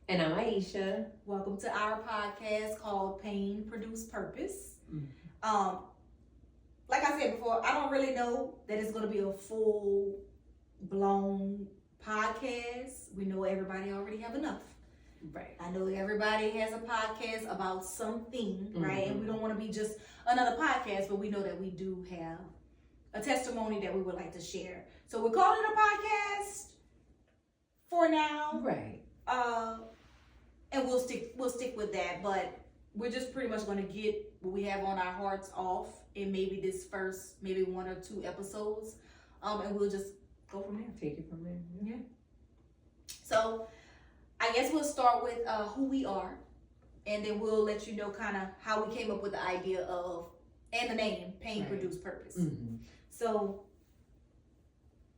And I'm Aisha. Welcome to our podcast called Pain Produce Purpose. Like I said before, I don't really know that it's going to be a full-blown podcast. We know everybody already have enough. Right. I know everybody has a podcast about something, right? And we don't want to be just another podcast, but we know that we do have a testimony that we would like to share. So we're calling it a podcast for now. Right. And we'll stick with that, but we're just pretty much going to get what we have on our hearts off in maybe this first, maybe 1 or 2 episodes, and we'll just go from there. Take it from there. Yeah. So, I guess we'll start with who we are, and then we'll let you know kind of how we came up with the idea of, and the name, Pain Produce Purpose. Mm-hmm. So,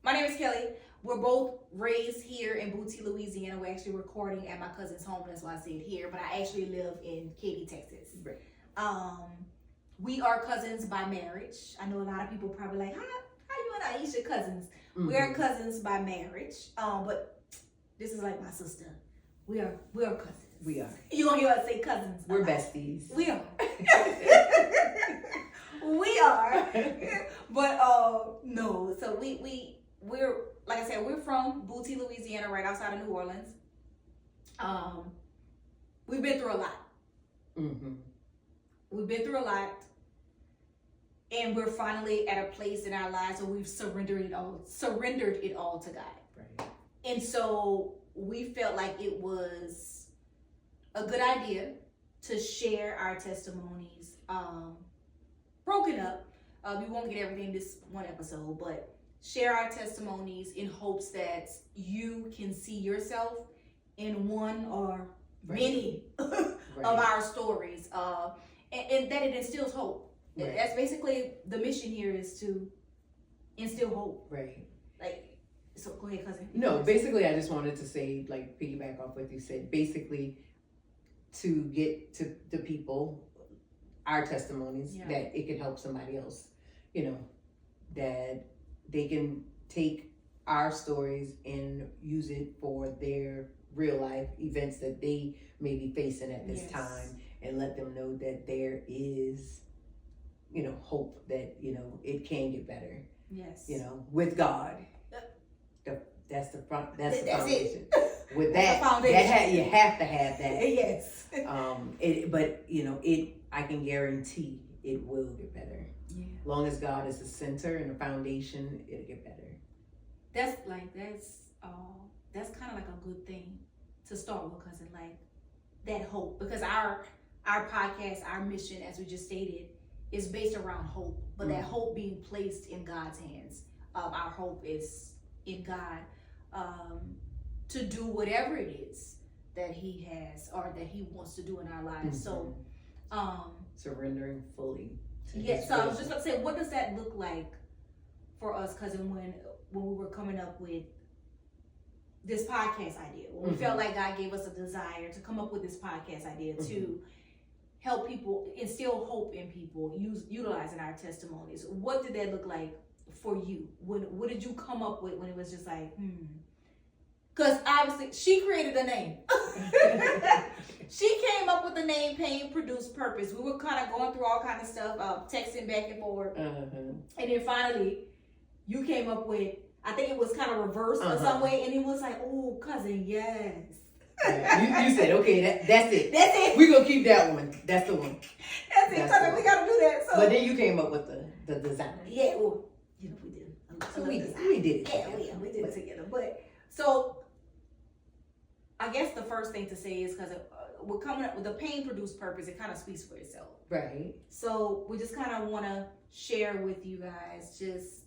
my name is Kelly. We're both raised here in Booty, Louisiana. We're actually recording at my cousin's home. That's why I said here, but I actually live in Katy, Texas. Right. We are cousins by marriage. I know a lot of people probably like, how you and Aisha cousins? Mm-hmm. We are cousins by marriage. But this is like my sister. We are cousins. We are. You gonna hear us say cousins? We're besties. We are. We are. But no. So we're like I said, we're from Booty, Louisiana, right outside of New Orleans. We've been through a lot. Mm-hmm. We've been through a lot, and we're finally at a place in our lives where we've surrendered it all to God. Right. And so we felt like it was a good idea to share our testimonies, broken up. We won't get everything this one episode, but share our testimonies in hopes that you can see yourself in one or many of our stories, and that it instills hope. Right. That's basically the mission here, is to instill hope. Right. Like, so go ahead, cousin. No, basically I just wanted to say, like, piggyback off what you said, basically to get to the people our testimonies, that it can help somebody else, that they can take our stories and use it for their real life events that they may be facing at this time, and let them know that there is, hope, that, it can get better. Yes. With God. That's the foundation. It. With that, you have to have that. Yes. I can guarantee it will get better. Yeah. As long as God is the center and the foundation, it'll get better. That's kind of like a good thing to start with, cousin. Like that hope, because our podcast, our mission, as we just stated, is based around hope. But that hope being placed in God's hands. Our hope is in God, to do whatever it is that He has or that He wants to do in our lives. Mm-hmm. So, surrendering fully. Yes. So I was just about to say, what does that look like for us, cousin, when we were coming up with this podcast idea? When we felt like God gave us a desire to come up with this podcast idea to help people, instill hope in people, utilizing our testimonies. What did that look like for you? What did you come up with when it was just like, Because obviously she created a name. She came up with the name Pain Produce Purpose. We were kind of going through all kind of stuff, texting back and forth. And then finally, you came up with, I think it was kind of reversed or some way, and it was like, oh, cousin, yes. You said, okay, that's it. That's it. We're going to keep that one. That's the one. That's it, cousin. We got to do that. So. But then you came up with the design. Yeah, well, we did. We did it. Yeah, we did it together. But, so, I guess the first thing to say is, because we're coming up with the Pain Produce Purpose, it kind of speaks for itself. Right. So we just kind of want to share with you guys just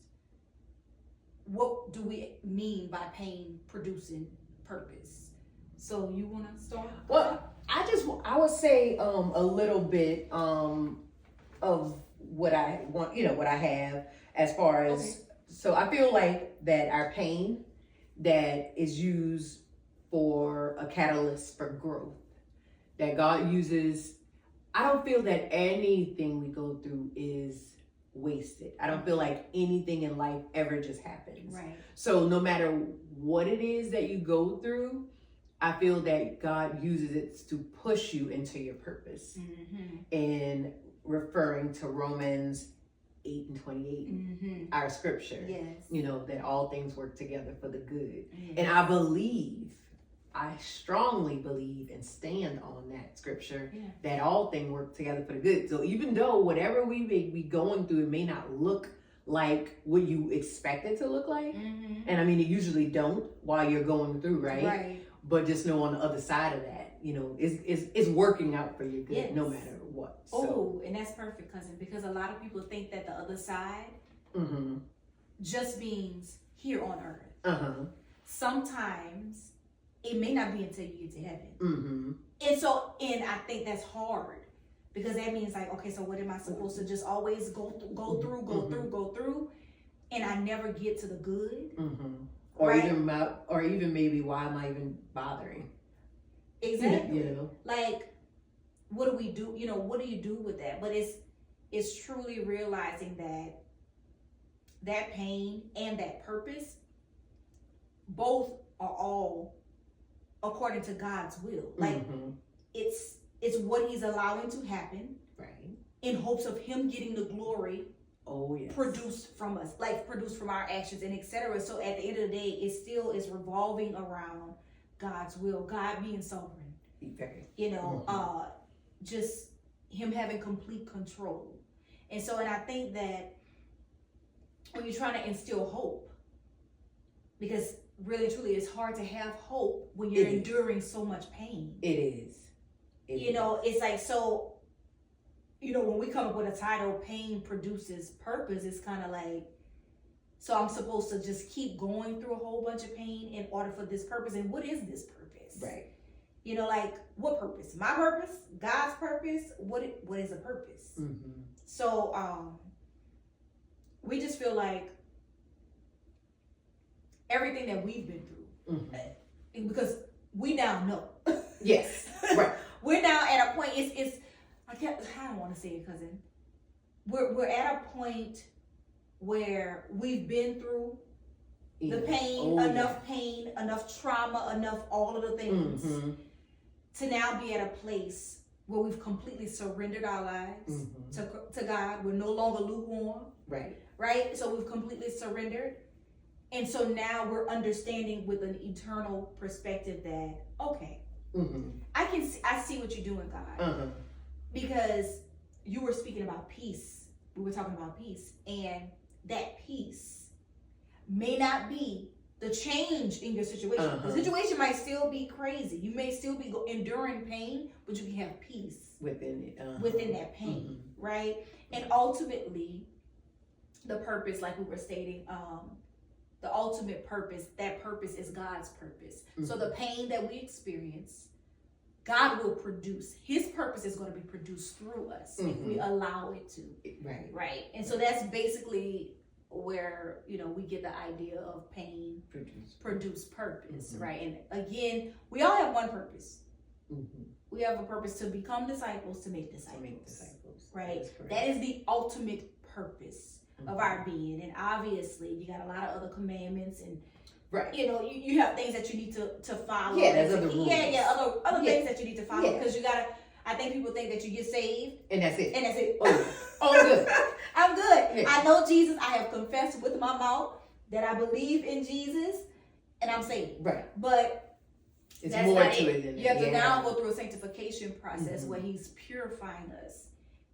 what do we mean by pain producing purpose. So you want to start? Well, I would say a little bit of what I want, what I have as far as, so I feel like that our pain that is used for a catalyst for growth, that God uses. I don't feel that anything we go through is wasted. I don't feel like anything in life ever just happens. Right. So no matter what it is that you go through, I feel that God uses it to push you into your purpose. And referring to Romans 8:28, our scripture, you know, that all things work together for the good. And I strongly believe and stand on that scripture, that all things work together for the good. So even though whatever we may be going through, it may not look like what you expect it to look like. And I mean, it usually don't while you're going through, right? But just know on the other side of that, you know, it's working out for your good, no matter what. So. And that's perfect, cousin, because a lot of people think that the other side just means here on earth. Sometimes it may not be until you get to heaven. And I think that's hard, because that means like, okay, so what am I supposed to just always go through, and I never get to the good? Or even maybe, why am I even bothering? Exactly. You know, like, what do we do? You know, what do you do with that? But it's truly realizing that pain and that purpose, both are all according to God's will. Like, it's what He's allowing to happen, in hopes of Him getting the glory. Produced from us, like produced from our actions and etc. So at the end of the day, it still is revolving around God's will, God being sovereign. You know, just Him having complete control. And I think that when you're trying to instill hope, because really truly it's hard to have hope when you're enduring so much pain. It is. You know, it's like, so, you know, when we come up with a title, Pain Produces Purpose, it's kind of like, so I'm supposed to just keep going through a whole bunch of pain in order for this purpose. And what is this purpose? You know, like, what purpose? My purpose? God's purpose? What is a purpose? So, we just feel like everything that we've been through, because we now know. We're now at a point, I don't want to say it, cousin. We're at a point where we've been through the pain, pain, enough trauma, enough all of the things, to now be at a place where we've completely surrendered our lives to God. We're no longer lukewarm. Right? So we've completely surrendered. And so now we're understanding with an eternal perspective that, okay, I see what you're doing, God. Because you were speaking about peace. We were talking about peace. And that peace may not be the change in your situation. The situation might still be crazy. You may still be enduring pain, but you can have peace within it. Within that pain, right? And ultimately, the purpose, like we were stating, the ultimate purpose, that purpose is God's purpose. So the pain that we experience, God will produce. His purpose is going to be produced through us if we allow it to. Right. And so that's basically where, you know, we get the idea of pain produce purpose, right? And again, we all have one purpose. We have a purpose to become disciples, to make disciples. Right? That is the ultimate purpose of our being. And obviously, you got a lot of other commandments and you know, you have things that you need to follow. There's other rules. Other things that you need to follow, because you gotta. I think people think that you get saved and that's it. I'm good. I'm good. I know Jesus. I have confessed with my mouth that I believe in Jesus, and I'm saved. But it's more to it than that. You have to now go through a sanctification process where He's purifying us.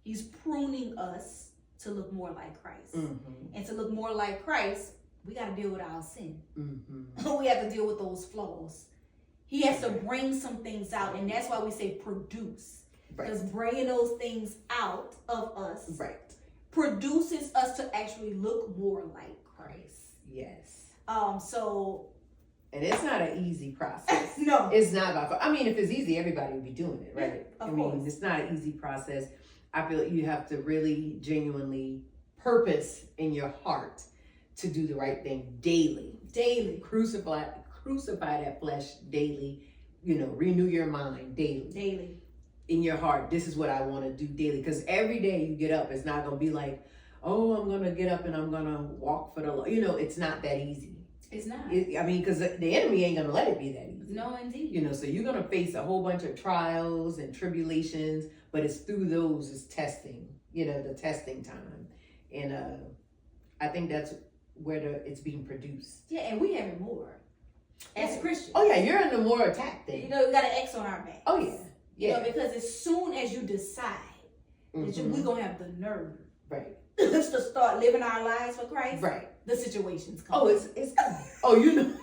He's pruning us to look more like Christ. And to look more like Christ, we got to deal with our sin. We have to deal with those flaws. He has to bring some things out, and that's why we say produce. Because bringing those things out of us produces us to actually look more like Christ. And it's not an easy process. No. It's not about, I mean, if it's easy, everybody would be doing it, right? Of course. Mean, it's not an easy process. I feel like you have to really genuinely purpose in your heart to do the right thing daily. Crucify that flesh daily. You know, renew your mind daily. In your heart, this is what I want to do daily. Because every day you get up, it's not going to be like, oh, I'm going to get up and I'm going to walk for the Lord. You know, it's not that easy. It's not. I mean, because the enemy ain't going to let it be that easy. No, indeed. You know, so you're going to face a whole bunch of trials and tribulations, but it's through those is testing, you know, the testing time. And I think that's where it's being produced. Yeah, and we have it more as Christians. Oh, yeah, you're in the more attack thing. You know, we got an X on our back. Oh, yeah. You know, because as soon as you decide that we're going to have the nerve right. to start living our lives for Christ, right. the situation's coming. Oh, it's coming. Oh, you know,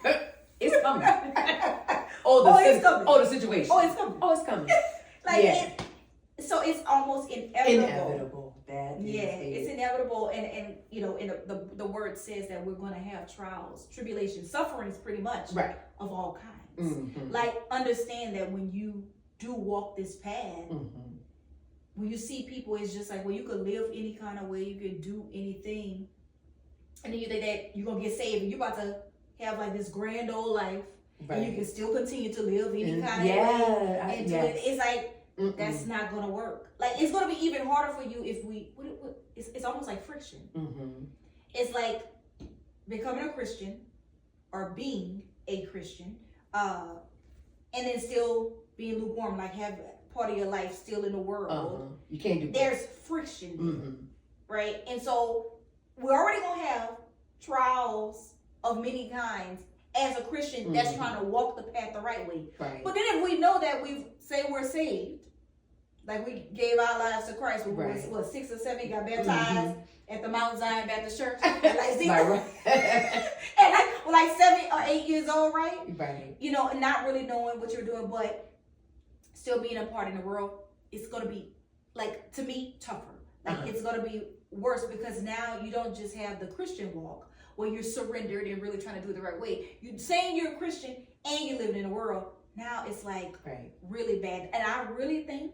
it's coming. It's coming. Oh, the situation. Oh, it's coming. Oh, it's coming. Like, yeah. So it's almost inevitable. Inevitable. That is it's inevitable. And you know, and the word says that we're going to have trials, tribulations, sufferings pretty much right. of all kinds. Mm-hmm. Like, understand that when you do walk this path, mm-hmm. when you see people, it's just like, well, you could live any kind of way, you could do anything, and then you think that you're gonna get saved and you're about to have like this grand old life, right. and you can still continue to live any kind of way. It's like that's not gonna work. Like, it's gonna be even harder for you if it's almost like friction. Mm-hmm. It's like becoming a Christian or being a Christian, and then still being lukewarm, like have part of your life still in the world. You can't do that. There's friction, right? And so we're already gonna have trials of many kinds as a Christian that's trying to walk the path the right way. Right. But then if we know that we're saved, like we gave our lives to Christ, we were 6 or 7, got baptized at the Mount Zion Baptist Church, and like 7 or 8 years old, right? Right. You know, and not really knowing what you're doing, but still being a part in the world, it's going to be, like, to me, tougher. Like, it's going to be worse because now you don't just have the Christian walk where you're surrendered and really trying to do it the right way. You're saying you're a Christian and you're living in the world. Now it's like really bad. And I really think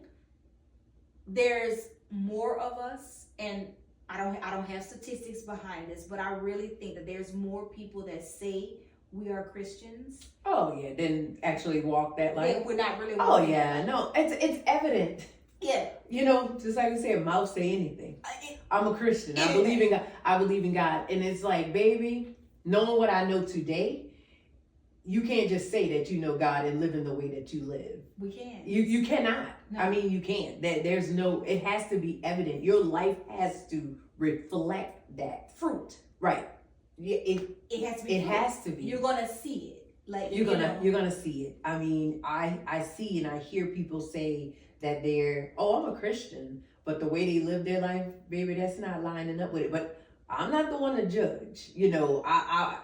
there's more of us, and I don't have statistics behind this, but I really think that there's more people that say we are Christians. Oh yeah, then actually walk that life. Yeah, we're not really. Oh yeah, no, it's evident. Yeah, you know, just like you said, mouth say anything. I'm a Christian. I believe in God. I believe in God, and it's like, baby, knowing what I know today, you can't just say that you know God and live in the way that you live. We can't. You cannot. No. I mean, you can't. There's no. It has to be evident. Your life has to reflect that fruit. Right. Yeah. It has to be. It has to be. You're gonna see it. Like you're gonna see it. I mean, I see and I hear people say that I'm a Christian, but the way they live their life, baby, that's not lining up with it. But I'm not the one to judge. You know, I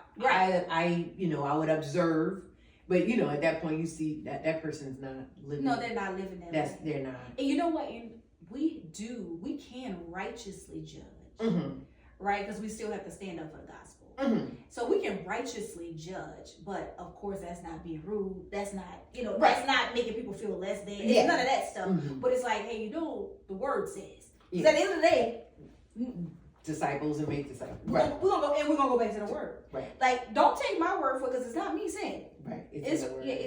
would observe, but you know, at that point, you see that person's not living. No, they're not living that way. They're not. And you know what? We can righteously judge, right? Because we still have to stand up for the gospel. So we can righteously judge, but of course, that's not being rude. That's not, that's not making people feel less than. It's none of that stuff. But it's like, hey, the word says. Because at the end of the day, disciples and make disciples. We're gonna go back to the word. Right. Like, don't take my word for it because it's not me saying it. Right. It's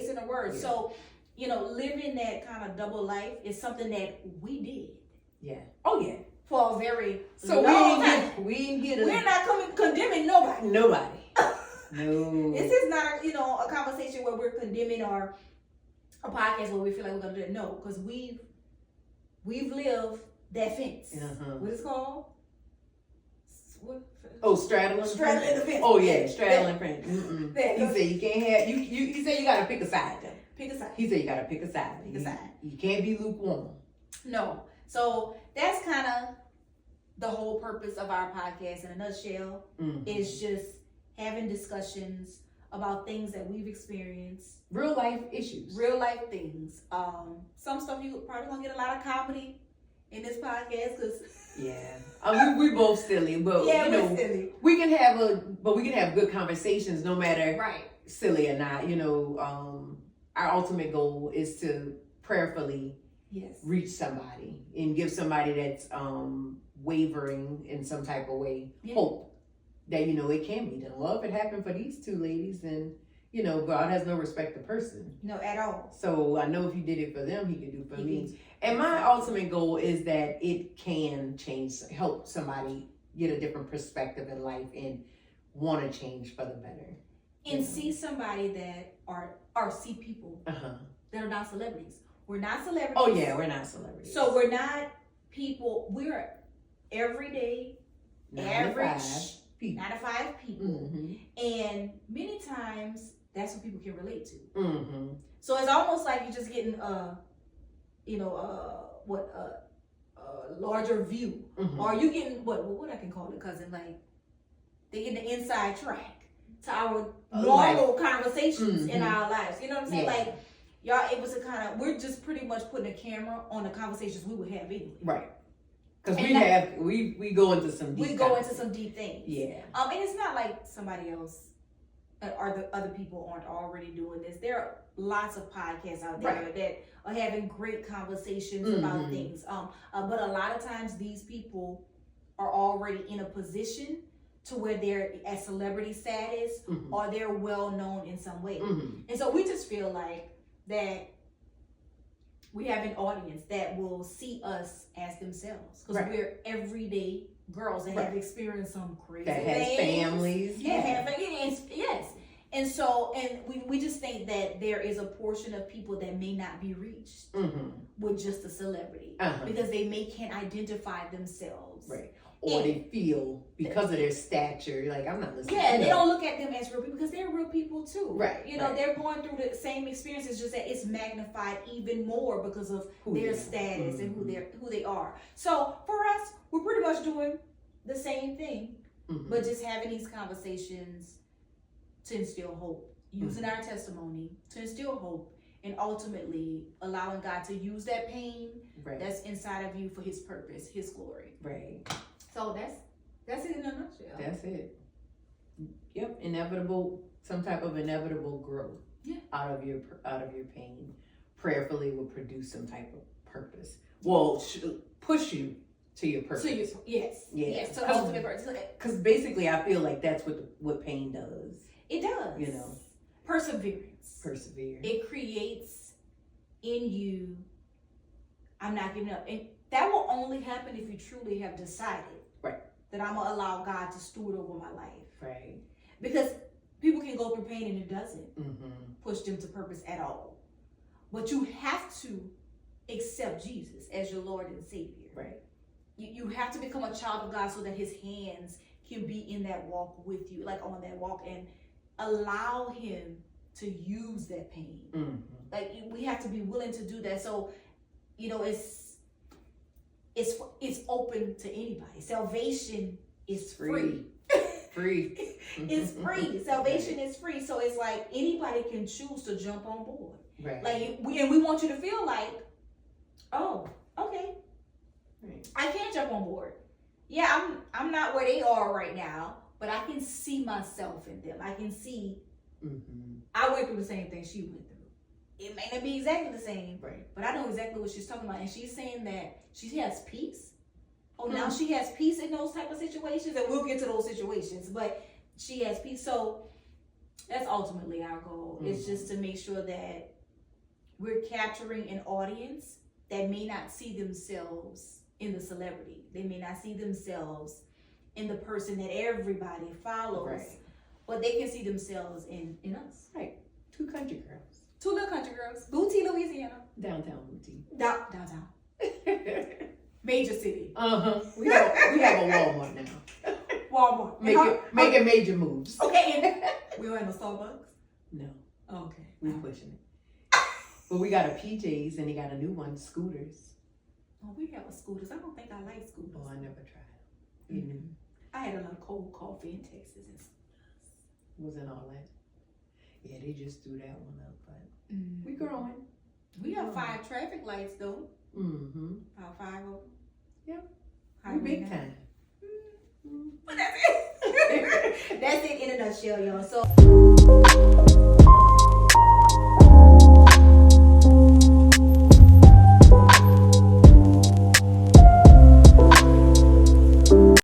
in the word. Yeah. So, living that kind of double life is something that we did. Yeah. Oh yeah. For a very long time. We're not condemning nobody. Nobody. No. This is not a conversation where we're condemning or a podcast where we feel like we're gonna do it. No, because we've lived that fence. What is it called? Straddling the fence. Oh yeah, straddling the fence. He said you can't have you said you gotta pick a side though. Pick a side. He said you gotta pick a side. You can't be lukewarm. No. So that's kind of the whole purpose of our podcast in a nutshell. Is just having discussions about things that we've experienced. Real life issues. Real life things. Some stuff you probably gonna get a lot of comedy in this podcast because we both silly, but we're silly. We can have good conversations no matter silly or not. Our ultimate goal is to prayerfully reach somebody and give somebody that's wavering in some type of way hope that it can be done. Well, if it happened for these two ladies, then God has no respect to person. No, at all. So I know if he did it for them, he can do it for me. And my ultimate goal is that it can help somebody get a different perspective in life and want to change for the better. and see somebody that or see people that are not celebrities. We're not celebrities. Oh yeah, we're not celebrities. So we're not people. We're everyday, average, 9 to 5 people, and many times that's what people can relate to. So it's almost like you're just getting a larger view, or you getting what I can call it, cousin, like they get the inside track to our normal conversations in our lives. You know what I'm saying? Like y'all able to we're just pretty much putting a camera on the conversations we would have anyway. Right. Because we go into some deep things. Yeah. And it's not like somebody else or the other people aren't already doing this. There are lots of podcasts out there that are having great conversations about things. But a lot of times these people are already in a position to where they're at celebrity status or they're well known in some way. And so we just feel like that we have an audience that will see us as themselves, because we're everyday girls that have experienced some crazy that has things. Families. Yes. And so, we just think that there is a portion of people that may not be reached with just a celebrity because they can't identify themselves. Right. Or they feel because of their stature, like I'm not listening. Yeah, they don't look at them as real people because they're real people too. Right. They're going through the same experiences, just that it's magnified even more because of their status and who they are. So for us, we're pretty much doing the same thing, but just having these conversations to instill hope, using our testimony to instill hope, and ultimately allowing God to use that pain that's inside of you for His purpose, His glory. Right. So that's it in a nutshell. That's it. Yep, some type of inevitable growth out of your pain. Prayerfully will produce some type of purpose. Well, push you to your purpose. Yes. So the ultimate purpose. Because basically, I feel like that's what pain does. It does. Perseverance. It creates in you, I'm not giving up. And that will only happen if you truly have decided that I'm going to allow God to steward over my life. Right. Because people can go through pain and it doesn't push them to purpose at all. But you have to accept Jesus as your Lord and Savior. Right. You have to become a child of God so that His hands can be in that walk with you, like on that walk, and allow Him to use that pain. Like we have to be willing to do that. So, it's open to anybody. Salvation is free. It's free. Salvation is free. So it's like anybody can choose to jump on board. Right. Like we want you to feel like, oh, okay, I can jump on board. Yeah, I'm not where they are right now, but I can see myself in them. I can see. I went through the same thing she went through. It may not be exactly the same, but I know exactly what she's talking about. And she's saying that she has peace. Now she has peace in those type of situations, and we'll get to those situations. But she has peace. So that's ultimately our goal. It's just to make sure that we're capturing an audience that may not see themselves in the celebrity. They may not see themselves in the person that everybody follows, but they can see themselves in us. Right. Two little country girls. Booty, Louisiana. Downtown Booty. Downtown. Major city. We have a Walmart now. Walmart. Making major moves. Okay. And we don't have a Starbucks? No. Okay. We're pushing it. But we got a PJ's and they got a new one, Scooters. Oh, we have a Scooters. I don't think I like Scooters. Oh, I never tried it. I had a lot of cold coffee in Texas. Wasn't all that. Yeah, they just threw that one up, but we growing. We have 5 traffic lights though. About 5 of them. Yep. We big time. But that's it. That's it in a nutshell, y'all. So